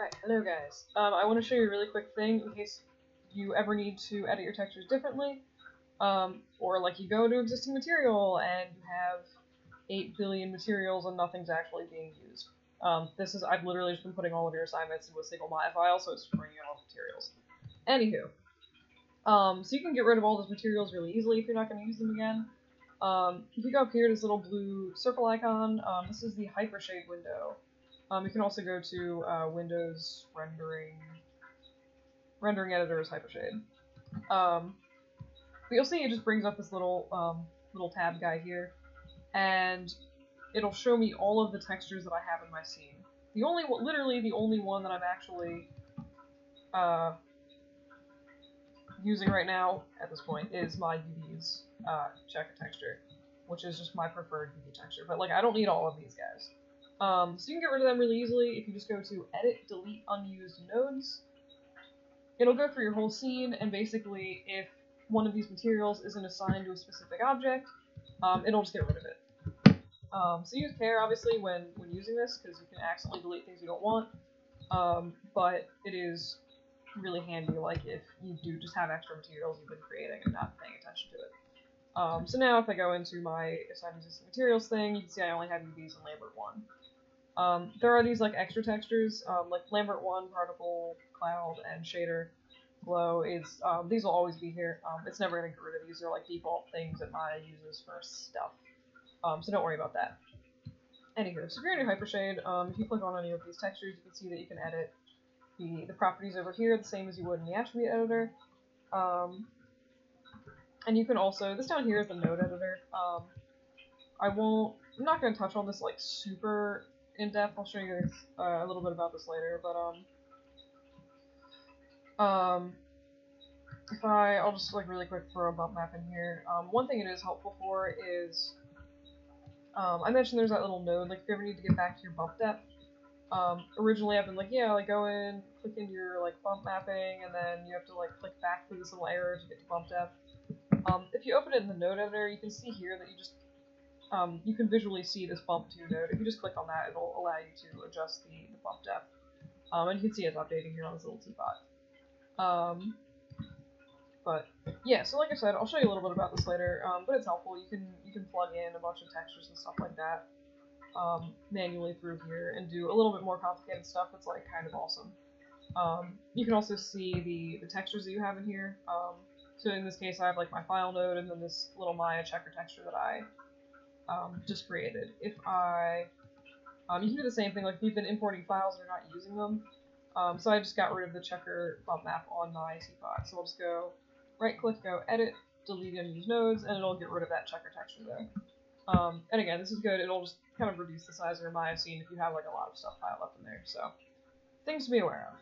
Alright, hello guys. I want to show you a really quick thing in case you ever need to edit your textures differently, or like you go to existing material and you have 8 billion materials and nothing's actually being used. I've literally just been putting all of your assignments into a single Maya file, so it's bringing in all the materials. Anywho, so you can get rid of all those materials really easily if you're not going to use them again. If you go up here to this little blue circle icon, this is the Hypershade window. You can also go to Windows Rendering Editor is Hypershade. But you'll see it just brings up this little tab guy here, and it'll show me all of the textures that I have in my scene. Literally the only one that I'm actually using right now at this point is my UV's checker texture, which is just my preferred UV texture. But like, I don't need all of these guys. So you can get rid of them really easily if you just go to Edit, Delete Unused Nodes. It'll go through your whole scene, and basically, if one of these materials isn't assigned to a specific object, it'll just get rid of it. So use care, obviously, when using this, because you can accidentally delete things you don't want, but it is really handy, like, if you do just have extra materials you've been creating and not paying attention to it. So now if I go into my Assign Existing Materials thing, you can see I only have UVs in Lambert 1. There are these like extra textures, like Lambert 1, Particle, Cloud, and Shader, Glow. These will always be here. It's never going to get rid of these. They're like default things that Maya uses for stuff. So don't worry about that. Anywho, so if you're in your Hypershade, if you click on any of these textures, you can see that you can edit the properties over here the same as you would in the attribute editor. And you can also, this down here is the node editor. I'm not going to touch on this like super in depth. I'll show you guys a little bit about this later, but I'll just like really quick throw a bump map in here. One thing it is helpful for is, I mentioned there's that little node, like if you ever need to get back to your bump depth. Originally I've been like, yeah, like go in, click into your like bump mapping, and then you have to like click back through this little arrow to get to bump depth. If you open it in the node editor, you can see here that you can visually see this bump to node. If you just click on that, it'll allow you to adjust the bump depth. And you can see it's updating here on this little teapot. But yeah, so like I said, I'll show you a little bit about this later, but it's helpful. You can plug in a bunch of textures and stuff like that manually through here and do a little bit more complicated stuff that's like kind of awesome. You can also see the textures that you have in here. So in this case, I have like my file node and then this little Maya checker texture that I just created. If you can do the same thing, like if you've been importing files and you're not using them. So I just got rid of the checker bump map on my teapot. So I'll just go right click, go edit, delete unused nodes, and it'll get rid of that checker texture there. And again, this is good. It'll just kind of reduce the size of your Maya scene if you have like a lot of stuff piled up in there. So things to be aware of.